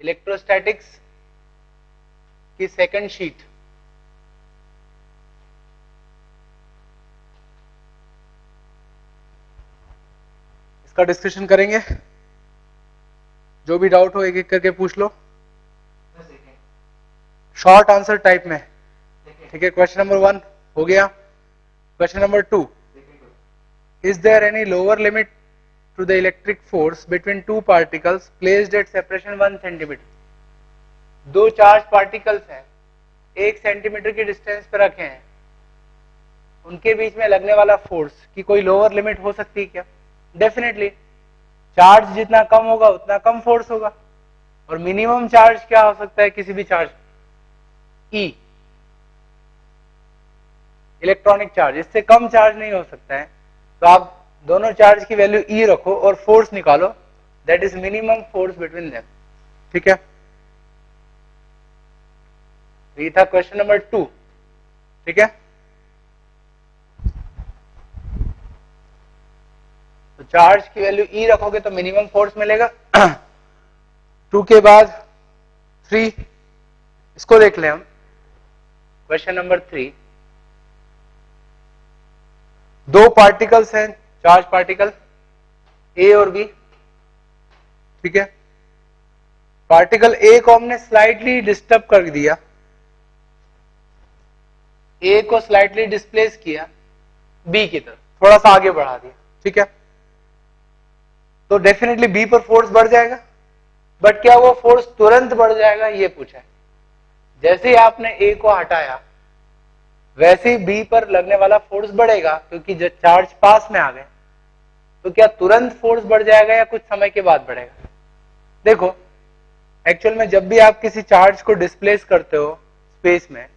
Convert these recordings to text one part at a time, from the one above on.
Electrostatics की second sheet. इसका discussion करेंगे, जो भी डाउट हो एक एक करके पूछ लो, शॉर्ट आंसर टाइप में। ठीक है, क्वेश्चन नंबर 1 हो गया। Question number 2, is there any lower limit to the electric force between two particles placed at separation 1 centimetre. दो चार्ज पार्टिकल्स हैं, 1 सेंटीमीटर की डिस्टेंस पे रखे हैं, उनके बीच में लगने वाला फोर्स की कोई लोअर लिमिट हो सकती है क्या? डेफिनेटली, चार्ज जितना कम होगा उतना कम फोर्स होगा। और मिनिमम चार्ज क्या हो सकता है किसी भी चार्ज? ई, इलेक्ट्रॉनिक चार्ज। इससे कम चार्ज नहीं हो सकता है। तो आप दोनों चार्ज की वैल्यू ई रखो और फोर्स निकालो, that is minimum force between them. ठीक है, ये था क्वेश्चन नंबर 2। ठीक है, तो चार्ज की वैल्यू ई रखोगे तो मिनिमम फोर्स मिलेगा। 2 के बाद 3, इसको देख ले हम। क्वेश्चन नंबर 3, दो पार्टिकल्स हैं, चार्ज पार्टिकल ए और बी। ठीक है, पार्टिकल ए को हमने स्लाइटली डिस्टर्ब कर दिया, ए को स्लाइटली डिस्प्लेस किया बी की तरफ, थोड़ा सा आगे बढ़ा दिया। ठीक है, तो डेफिनेटली बी पर फोर्स बढ़ जाएगा, बट क्या वो फोर्स तुरंत बढ़ जाएगा ये पूछा है। जैसे ही आपने ए को हटाया वैसे ही बी पर लगने वाला फोर्स बढ़ेगा, क्योंकि जो चार्ज पास में आ गए। तो क्या तुरंत फोर्स बढ़ जाएगा या कुछ समय के बाद बढ़ेगा? देखो, एक्चुअल में जब भी आप किसी चार्ज को डिस्प्लेस करते हो स्पेस में,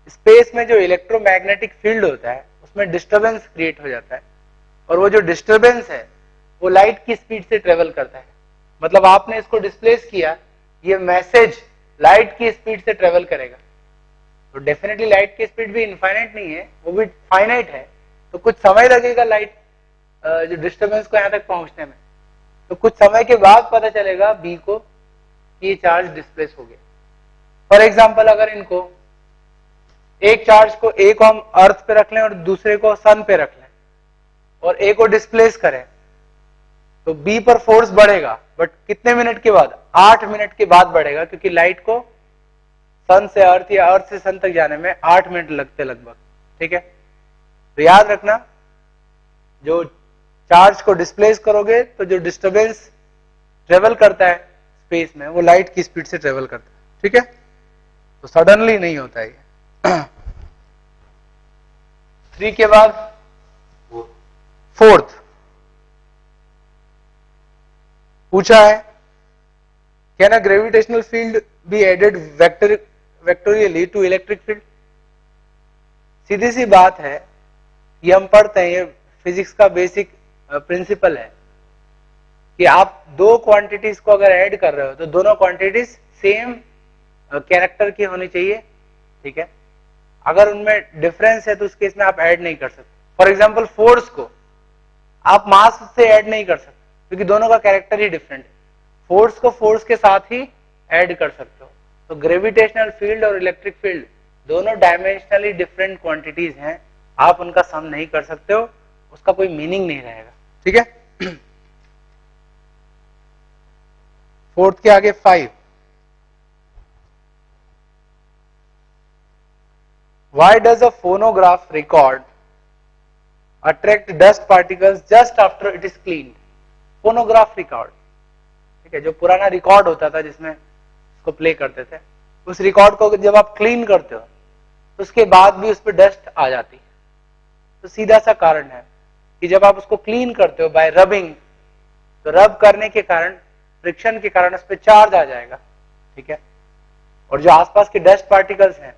स्पेस में जो इलेक्ट्रोमैग्नेटिक फील्ड होता है उसमें डिस्टरबेंस क्रिएट हो जाता है, और वो जो डिस्टरबेंस है वो लाइट की स्पीड से ट्रेवल करता है। मतलब आपने इसको डिस्प्लेस किया, ये मैसेज लाइट की स्पीड से ट्रेवल करेगा। तो डेफिनेटली लाइट की स्पीड भी इनफाइनाइट नहीं है, वो भी फाइनाइट है। तो कुछ समय लगेगा लाइट जो डिस्टरबेंस को यहां तक पहुंचने में। तो कुछ समय के बाद पता चलेगा बी को कि ये चार्ज डिस्प्लेस हो गया। फॉर एग्जाम्पल, अगर इनको एक चार्ज को ए को हम अर्थ पे रख लें और दूसरे को सन पे रख लें और ए को डिस्प्लेस करें, तो बी पर फोर्स बढ़ेगा, बट कितने मिनट के बाद? 8 मिनट के बाद बढ़ेगा, क्योंकि लाइट को सन से अर्थ या अर्थ से सन तक जाने में 8 मिनट लगते लगभग। ठीक है, तो याद रखना, जो चार्ज को डिस्प्लेस करोगे तो जो डिस्टरबेंस ट्रेवल करता है स्पेस में वो लाइट की स्पीड से ट्रेवल करता है। ठीक है, तो सडनली नहीं होता है ये। 3 के बाद 4th पूछा है, can a gravitational field be added vectorially to electric field? सीधी सी बात है, ये हम पढ़ते हैं, ये फिजिक्स का बेसिक प्रिंसिपल है कि आप दो क्वांटिटीज को अगर ऐड कर रहे हो तो दोनों क्वांटिटीज सेम कैरेक्टर की होनी चाहिए। ठीक है, अगर उनमें डिफरेंस है तो उस केस में आप ऐड नहीं कर सकते। फॉर एग्जांपल, फोर्स को आप मास से ऐड नहीं कर सकते, क्योंकि दोनों का कैरेक्टर ही डिफरेंट है। फोर्स को फोर्स के साथ ही ऐड कर सकते हो। तो ग्रेविटेशनल फील्ड और इलेक्ट्रिक फील्ड दोनों डायमेंशनली डिफरेंट क्वांटिटीज हैं, आप उनका सम नहीं कर सकते हो, उसका कोई मीनिंग नहीं रहेगा। ठीक है, 4th के आगे 5, why does a phonograph record attract dust particles just after it is cleaned? Phonograph record, ठीक है, जो पुराना रिकॉर्ड होता था जिसमें उसको प्ले करते थे, उस रिकॉर्ड को जब आप क्लीन करते हो तो उसके बाद भी उस पर डस्ट आ जाती है। तो सीधा सा कारण है कि जब आप उसको क्लीन करते हो बाय रबिंग, तो रब करने के कारण, फ्रिक्शन के कारण उस पर चार्ज आ जाएगा। ठीक है, और जो आसपास के डस्ट पार्टिकल्स हैं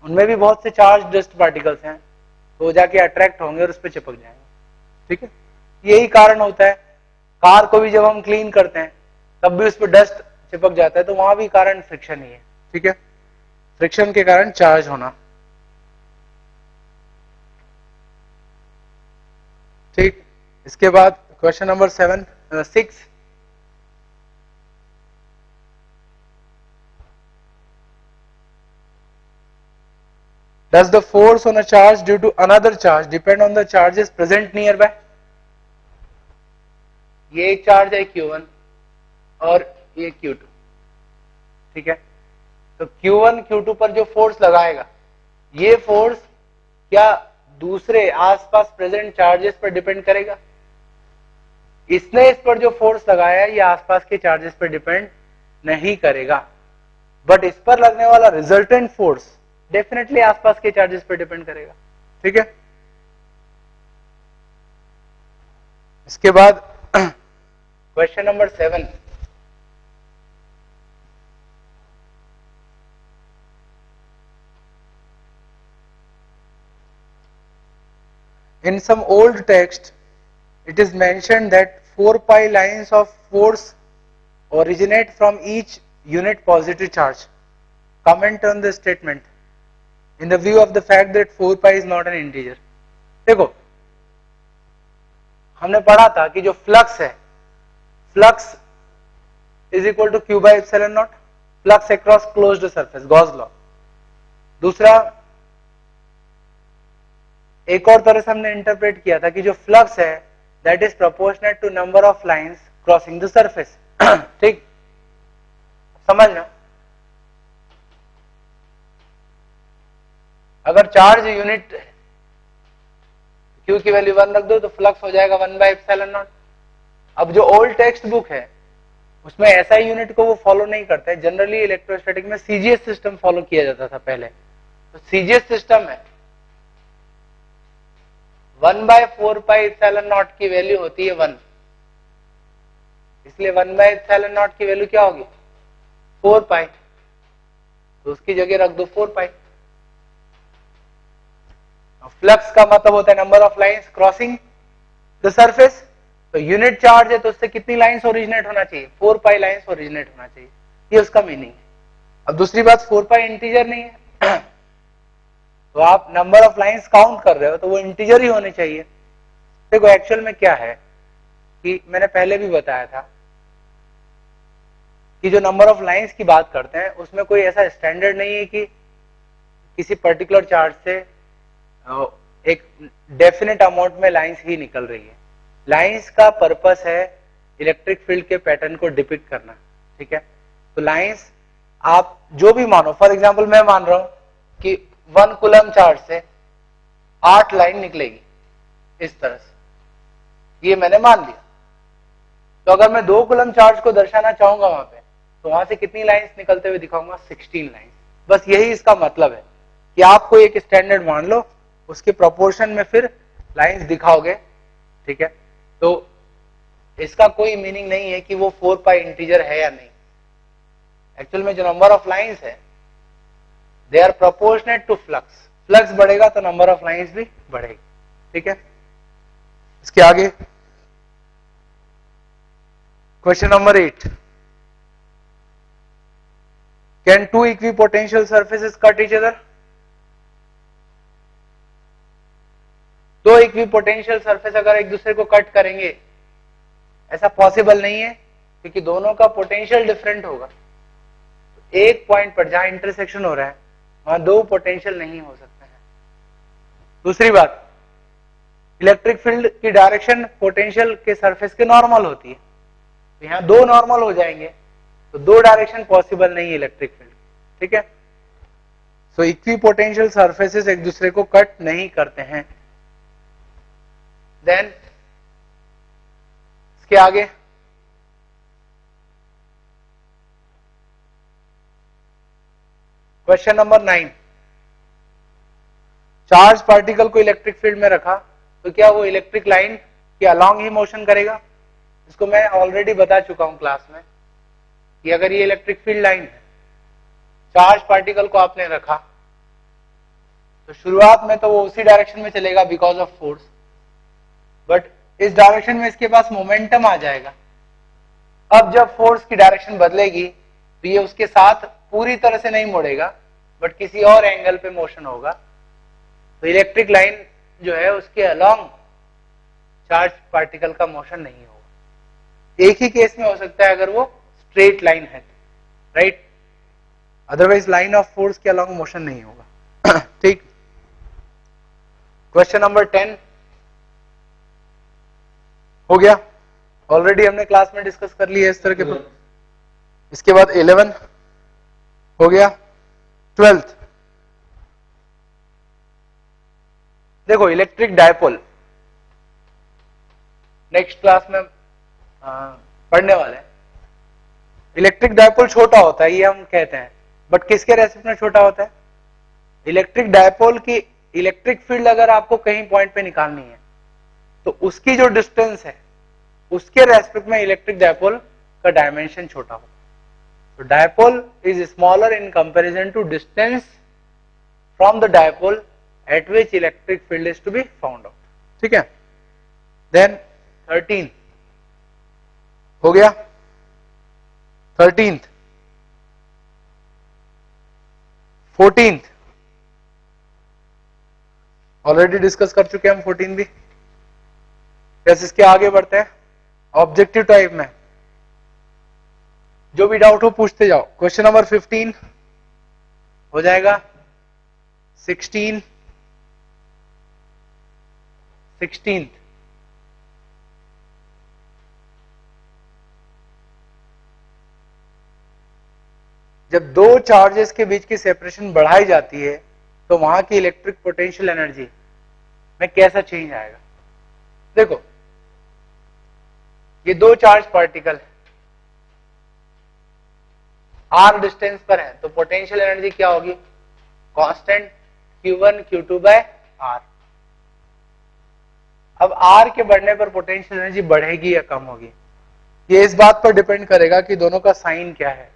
उनमें भी बहुत से चार्ज डस्ट पार्टिकल्स हैं, तो वो जाके अट्रैक्ट होंगे और उस पर चिपक जाएंगे। ठीक है, यही कारण होता है। कार को भी जब हम क्लीन करते हैं तब भी उस पर डस्ट चिपक जाता है, तो वहां भी कारण फ्रिक्शन ही है। ठीक है, फ्रिक्शन के कारण चार्ज होना। ठीक, इसके बाद question number 6, Does the force on a charge due to another charge depend on the charges present nearby? ये एक चार्ज है Q1 और ये Q2, ठीक है। तो Q1 Q2 पर जो फोर्स लगाएगा, ये फोर्स क्या दूसरे आसपास प्रेजेंट चार्जेस पर डिपेंड करेगा? इसने इस पर जो फोर्स लगाया है ये आसपास के चार्जेस पर डिपेंड नहीं करेगा, बट इस पर लगने वाला रिजल्टेंट फोर्स डेफिनेटली आसपास के चार्जेस पर डिपेंड करेगा, ठीक है। इसके बाद question number 7, in some old text it is mentioned that 4 pi lines of force originate from each unit positive charge. Comment on the statement in the view of the fact that 4 pi is not an integer. देखो हमने पढ़ा था कि जो flux है, flux is equal to Q by epsilon naught, flux across closed surface, Gauss law. दूसरा एक और तरह से हमने इंटरप्रेट किया था कि जो फ्लक्स है that is proportional to number of lines crossing the surface, ठीक, समझना। अगर चार्ज यूनिट Q की वैल्यू 1 रख दो तो फ्लक्स हो जाएगा 1 बाई एप्सिलॉन नॉट। अब जो ओल्ड टेक्स्ट बुक है उसमें ऐसा यूनिट को वो फॉलो नहीं करते, जनरली इलेक्ट्रोस्टैटिक में सीजीएस सिस्टम फॉलो किया जाता था पहले। तो सीजीएस सिस्टम है 1 बाय 4 पाई एप्सिलॉन नॉट की वैल्यू होती है 1, इसलिए 1 बाय एप्सिलॉन नॉट की वैल्यू क्या होगी 4 पाई, तो उसकी जगह रख दो 4 पाई। फ्लक्स का मतलब होता है number of lines crossing the surface, तो यूनिट चार्ज है तो उससे कितनी लाइंस ओरिजिनेट होना चाहिए 4 पाई लाइंस ओरिजिनेट होना चाहिए, ये उसका मीनिंग है। अब दूसरी बात 4 पाई इंटीजर नहीं है तो आप नंबर ऑफ लाइंस काउंट कर रहे हो तो वो इंटीजर ही होने चाहिए। देखो एक्चुअल में क्या है कि मैंने पहले भी बताया था कि जो नंबर ऑफ लाइंस की बात करते हैं उसमें कोई ऐसा स्टैंडर्ड नहीं है कि किसी पर्टिकुलर चार्ज से एक डेफिनेट अमाउंट में लाइंस ही निकल रही है। लाइंस का पर्पस है इलेक्ट्रिक फील्ड के पैटर्न को डिपिक्ट करना, ठीक है। तो लाइंस आप जो भी मानो, फॉर एग्जांपल मैं मान रहा हूं कि 1 कूलम चार्ज से 8 लाइन निकलेगी इस तरह से, ये मैंने मान लिया। तो अगर मैं 2 कूलम चार्ज को दर्शाना चाहूंगा वहां पे, तो वहां से कितनी लाइंस निकलते हुए दिखाऊंगा 16 लाइंस। बस यही इसका मतलब है कि आप कोई एक स्टैंडर्ड मान लो, उसके प्रोपोर्शन में फिर लाइंस दिखाओगे, ठीक है। तो इसका कोई मीनिंग नहीं है कि वो 4 पाई इंटीजर है या नहीं। एक्चुअल में जो नंबर ऑफ लाइंस है they are proportionate to flux, flux बढ़ेगा तो नंबर ऑफ लाइंस भी बढ़ेगी, ठीक है। इसके आगे question number 8, can 2 equipotential surfaces cut each other? 2 equipotential surface अगर एक दूसरे को कट करेंगे, ऐसा पॉसिबल नहीं है क्योंकि दोनों का पोटेंशियल डिफरेंट होगा। एक पॉइंट पर जहां इंटरसेक्शन हो रहा है वहां 2 पोटेंशियल नहीं हो सकते हैं। दूसरी बात, इलेक्ट्रिक फील्ड की डायरेक्शन पोटेंशियल के सरफेस के नॉर्मल होती है, तो यहां 2 नॉर्मल हो जाएंगे, तो 2 डायरेक्शन पॉसिबल नहीं है इलेक्ट्रिक फील्ड, ठीक है। सो इक्विपोटेंशियल सरफेसेस एक दूसरे को कट नहीं करते हैं। देन इसके आगे क्वेश्चन नंबर 9, चार्ज पार्टिकल को इलेक्ट्रिक फील्ड में रखा तो क्या वो इलेक्ट्रिक लाइन के अलोंग ही मोशन करेगा? इसको मैं ऑलरेडी बता चुका हूं क्लास में कि अगर ये इलेक्ट्रिक फील्ड लाइन है, चार्ज पार्टिकल को आपने रखा तो शुरुआत में तो वो उसी डायरेक्शन में चलेगा बिकॉज ऑफ फोर्स, बट इस डायरेक्शन में इसके पास मोमेंटम आ जाएगा। अब जब फोर्स की डायरेक्शन बदलेगी तो ये उसके साथ पूरी तरह से नहीं मुड़ेगा बट किसी और एंगल पे मोशन होगा, तो इलेक्ट्रिक लाइन जो है उसके अलोंग चार्ज पार्टिकल का मोशन नहीं होगा। एक ही केस में हो सकता है अगर वो स्ट्रेट लाइन है, right, otherwise line of force के अलोंग मोशन नहीं होगा ठीक। क्वेश्चन नंबर 10 हो गया, ऑलरेडी हमने क्लास में डिस्कस कर लिया इस तरह के। इसके बाद 11 हो गया, 12th देखो इलेक्ट्रिक डायपोल नेक्स्ट क्लास में पढ़ने वाले हैं। इलेक्ट्रिक डायपोल छोटा होता है ये हम कहते हैं, बट किसके रेस्पेक्ट में छोटा होता है? इलेक्ट्रिक डायपोल की इलेक्ट्रिक फील्ड अगर आपको कहीं पॉइंट पे निकालनी है तो उसकी जो डिस्टेंस है उसके रेस्पेक्ट में इलेक्ट्रिक डायपोल का डायमेंशन छोटा होगा। तो dipole is smaller in comparison to distance from the dipole at which electric field is to be found out. ठीक है, देन 13 हो गया, 13th 14th ऑलरेडी डिस्कस कर चुके हैं हम 14 भी। बस इसके आगे बढ़ते हैं ऑब्जेक्टिव टाइप में, जो भी डाउट हो पूछते जाओ। क्वेश्चन नंबर 15 हो जाएगा, 16th जब दो चार्जेस के बीच की सेपरेशन बढ़ाई जाती है तो वहां की इलेक्ट्रिक पोटेंशियल एनर्जी में कैसा चेंज आएगा? देखो ये दो चार्ज पार्टिकल r डिस्टेंस पर है तो पोटेंशियल एनर्जी क्या होगी? Constant Q1 Q2 by r। अब r के बढ़ने पर पोटेंशियल एनर्जी बढ़ेगी या कम होगी, ये इस बात पर डिपेंड करेगा कि दोनों का साइन क्या है।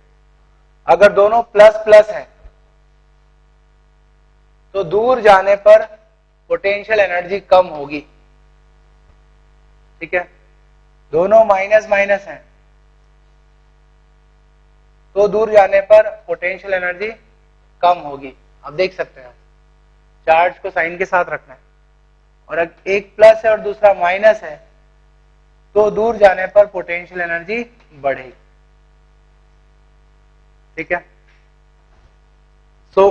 अगर दोनों प्लस प्लस है तो दूर जाने पर पोटेंशियल एनर्जी कम होगी। ठीक है, दोनों माइनस माइनस हैं तो दूर जाने पर पोटेंशियल एनर्जी कम होगी। अब देख सकते हैं चार्ज को साइन के साथ रखना है, और अगर एक प्लस है और दूसरा माइनस है तो दूर जाने पर पोटेंशियल एनर्जी बढ़ेगी। ठीक है, सो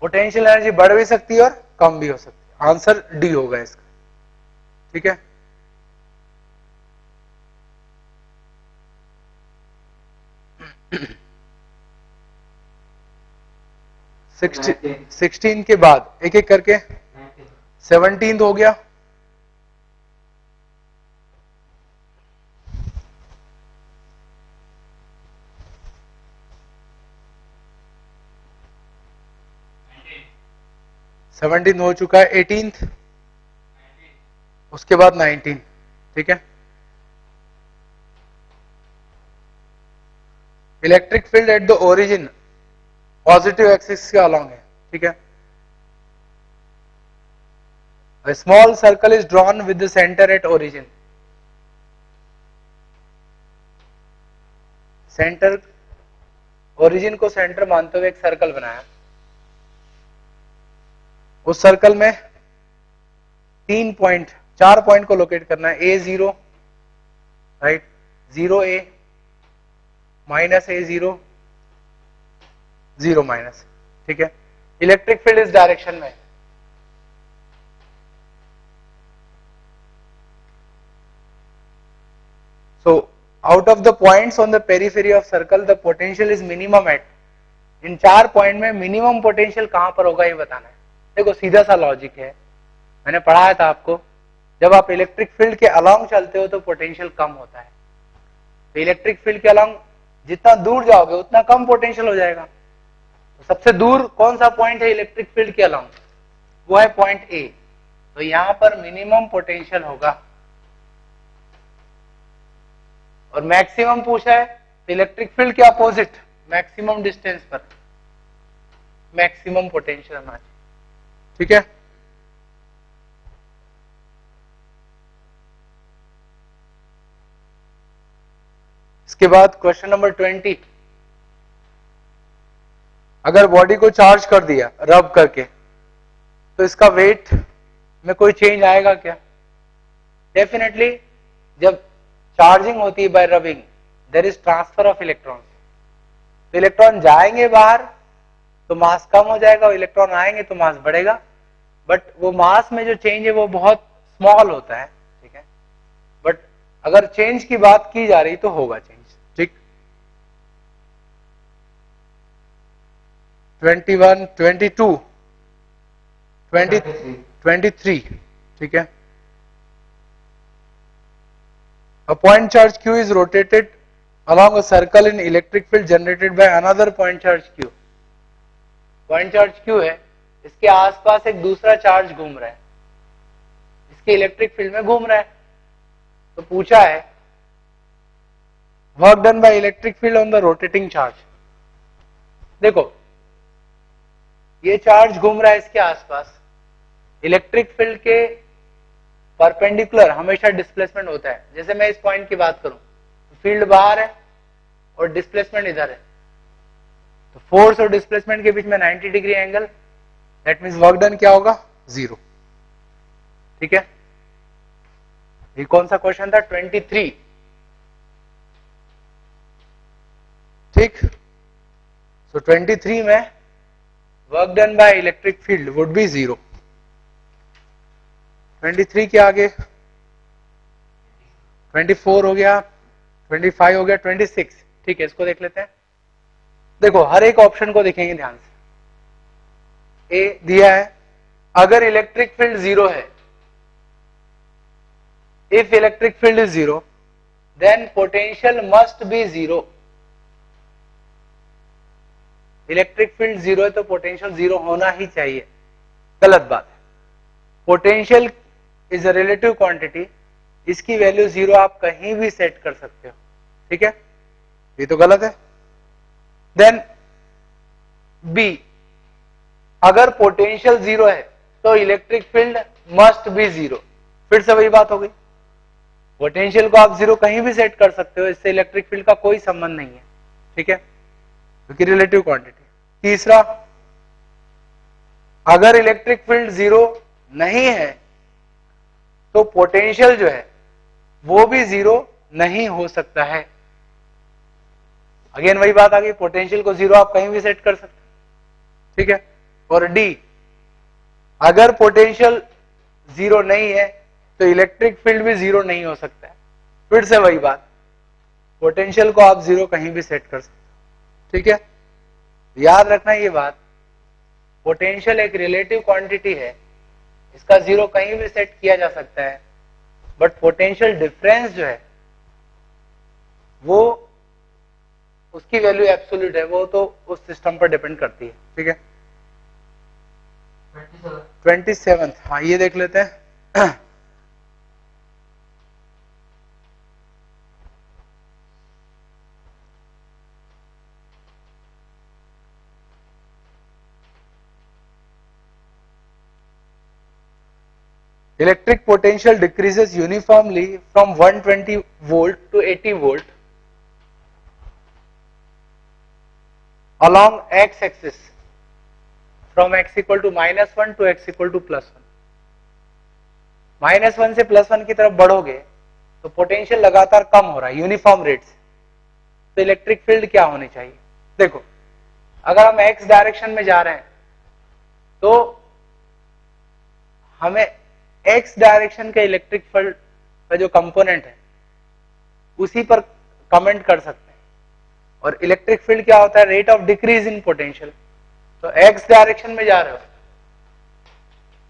पोटेंशियल एनर्जी बढ़ भी सकती है और कम भी हो सकती है। आंसर डी होगा इसका। ठीक है, सिक्सटीन के बाद एक एक करके 17th हो गया, सेवनटीन हो चुका है, 18th उसके बाद 19। ठीक है, electric field at the origin positive axis के अलॉन्ग है। ठीक है, a small circle is drawn with the center at origin। Centre, origin को सेंटर मानते हुए एक सर्कल बनाया। उस सर्कल में 4 पॉइंट को लोकेट करना है, A0 right, 0A minus A0 0 minus. ठीक है, इलेक्ट्रिक फील्ड इस डायरेक्शन में। So out of the points on the periphery of circle the potential is minimum at। In 4 point में मिनिमम पोटेंशियल कहां पर होगा ये बताना है। देखो सीधा सा लॉजिक है, मैंने पढ़ाया था आपको, जब आप इलेक्ट्रिक फील्ड के अलोंग चलते हो तो पोटेंशियल कम होता है। तो इलेक्ट्रिक फील्ड के अलोंग जितना दूर जाओगे उतना कम पोटेंशियल हो जाएगा। तो सबसे दूर कौन सा पॉइंट है इलेक्ट्रिक फील्ड के अलोंग? वो है पॉइंट ए। तो यहां पर मिनिमम पोटेंशियल होगा। और मैक्सिमम पूछा है तो इलेक्ट्रिक फील्ड के अपोजिट मैक्सिमम डिस्टेंस पर मैक्सिमम पोटेंशियल होना चाहिए। ठीक है, इसके बाद क्वेश्चन नंबर 20, अगर बॉडी को चार्ज कर दिया रब करके तो इसका वेट में कोई चेंज आएगा क्या? डेफिनेटली जब चार्जिंग होती है by rubbing there is transfer of electrons. तो इलेक्ट्रॉन जाएंगे बाहर तो मास कम हो जाएगा और इलेक्ट्रॉन आएंगे तो मास बढ़ेगा, बट वो मास में जो चेंज है वो बहुत स्मॉल होता है, ठीक है। बट अगर चेंज की बात की जा रही तो होगा चेंज, ठीक। 21, 22, 23, ठीक है। A point charge q is rotated along a circle in electric field generated by another point charge q. Point charge q है, इसके आसपास एक दूसरा चार्ज घूम रहा है, इसके इलेक्ट्रिक फील्ड में घूम रहा है। तो पूछा है work done by electric field on the rotating charge. देखो ये चार्ज घूम रहा है इसके आसपास, इलेक्ट्रिक फील्ड के परपेंडिकुलर हमेशा डिस्प्लेसमेंट होता है। जैसे मैं इस पॉइंट की बात करूं, फील्ड बाहर है और डिस्प्लेसमेंट इधर है, तो फोर्स और डिस्प्लेसमेंट के बीच में 90 degree angle, that means work done क्या होगा, 0, ठीक है। ये कौन सा क्वेश्चन था, 23, ठीक। सो 23 में work done by electric field would be 0। 23 के आगे 24 हो गया, 25 हो गया, 26, ठीक है। इसको देख लेते हैं। देखो हर एक ऑप्शन को देखेंगे ध्यान से। ए दिया है अगर इलेक्ट्रिक फील्ड 0 है, if electric field is 0 then potential must be 0। Electric field 0 है तो पोटेंशियल 0 होना ही चाहिए, गलत बात है। Potential is a relative quantity, इसकी वैल्यू 0 आप कहीं भी सेट कर सकते हो, ठीक है। ये तो गलत है। देन बी, अगर पोटेंशियल 0 है तो इलेक्ट्रिक फील्ड मस्ट बी 0। फिर से वही बात हो गई, पोटेंशियल को आप 0 कहीं भी सेट कर सकते हो, इससे इलेक्ट्रिक फील्ड का कोई संबंध नहीं है, ठीक है, क्योंकि रिलेटिव क्वांटिटी। तीसरा, अगर इलेक्ट्रिक फील्ड 0 नहीं है तो पोटेंशियल जो है वो भी 0 नहीं हो सकता है। अगेन वही बात आ गई, पोटेंशियल को 0 आप कहीं भी सेट कर सकते हैं, ठीक है। और डी, अगर पोटेंशियल 0 नहीं है तो इलेक्ट्रिक फील्ड भी 0 नहीं हो सकता है। फिर से वही बात, पोटेंशियल को आप 0 कहीं भी सेट कर सकते हो, ठीक है। याद रखना ये बात, पोटेंशियल एक रिलेटिव क्वांटिटी है, इसका 0 कहीं भी सेट किया जा सकता है, बट पोटेंशियल डिफरेंस जो है वो उसकी वैल्यू एब्सोल्यूट है, वो तो उस सिस्टम पर डिपेंड करती है, ठीक है। 27, हाँ ये देख लेते हैं। Electric potential decreases uniformly from 120 volt to 80 volt along x axis from x equal to -1 to x equal to +1। -1 से +1 की तरफ बढ़ोगे तो पोटेंशियल लगातार कम हो रहा है यूनिफॉर्म रेट से, तो इलेक्ट्रिक फील्ड क्या होनी चाहिए। देखो अगर हम x डायरेक्शन में जा रहे हैं तो हमें x डायरेक्शन के इलेक्ट्रिक फील्ड का जो कंपोनेंट है उसी पर कमेंट कर सकते हैं। और इलेक्ट्रिक फील्ड क्या होता है, rate of decrease in potential. तो x डायरेक्शन में जा रहे हो,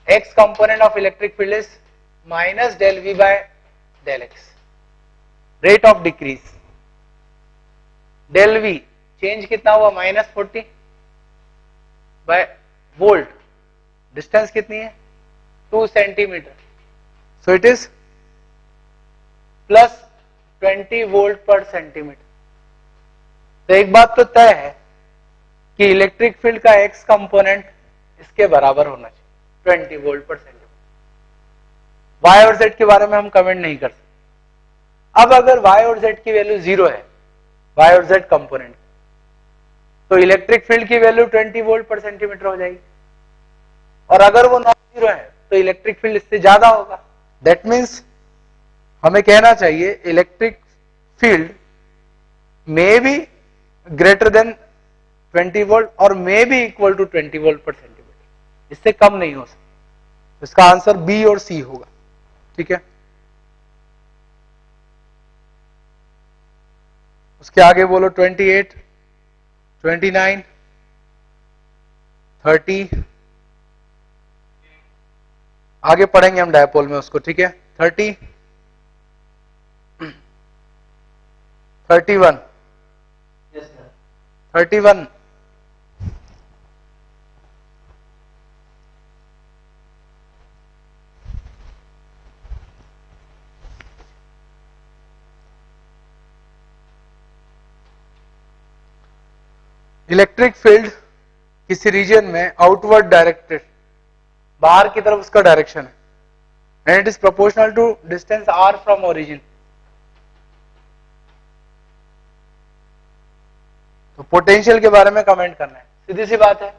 x component of electric field is minus del v by del x, rate of decrease. Del v change कितना हुआ, -40 बाय वोल्ट, डिस्टेंस कितनी है 2 centimetre, so it is +20 volt per centimetre. तो एक बात तो तय है कि इलेक्ट्रिक फील्ड का x कंपोनेंट इसके बराबर होना चाहिए 20 वोल्ट पर सेंटीमीटर। y और z के बारे में हम कमेंट नहीं कर सकते। अब अगर y और z की वैल्यू 0 है, y और z कंपोनेंट, तो इलेक्ट्रिक फील्ड की वैल्यू 20 वोल्ट पर सेंटीमीटर हो जाएगी। और अगर वो नॉन जीरो है तो इलेक्ट्रिक फील्ड इससे ज्यादा होगा। दैट मीन्स हमें कहना चाहिए electric field may be greater than 20 volt और may be equal to 20 volt per centimetre, इससे कम नहीं हो सकता। इसका आंसर बी और सी होगा। ठीक है, उसके आगे बोलो 28, 29, 30, आगे पढ़ेंगे हम डायपोल में उसको। ठीक है, 30, 31, 31, इलेक्ट्रिक फील्ड किसी रीजन में आउटवर्ड डायरेक्टेड, बाहर की तरफ उसका डायरेक्शन है, and it is proportional to distance r from origin. तो पोटेंशियल के बारे में कमेंट करना है, सीधी सी बात है।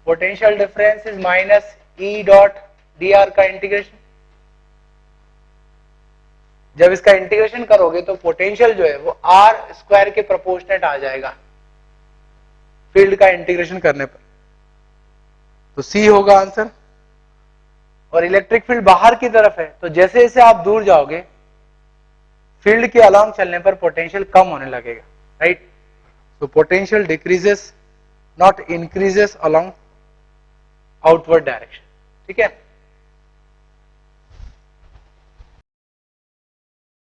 Potential difference is minus E dot D R का इंटीग्रेशन। जब इसका इंटीग्रेशन करोगे तो पोटेंशियल जो है वो आर स्क्वायर के प्रोपोर्शनेट आ जाएगा फील्ड का इंटीग्रेशन करने पर। तो सी होगा आंसर। और इलेक्ट्रिक फील्ड बाहर की तरफ है, तो जैसे जैसे आप दूर जाओगे फील्ड के अलोंग चलने पर पोटेंशियल कम होने लगेगा, right. So potential decreases, not increases along outward direction. ठीक है।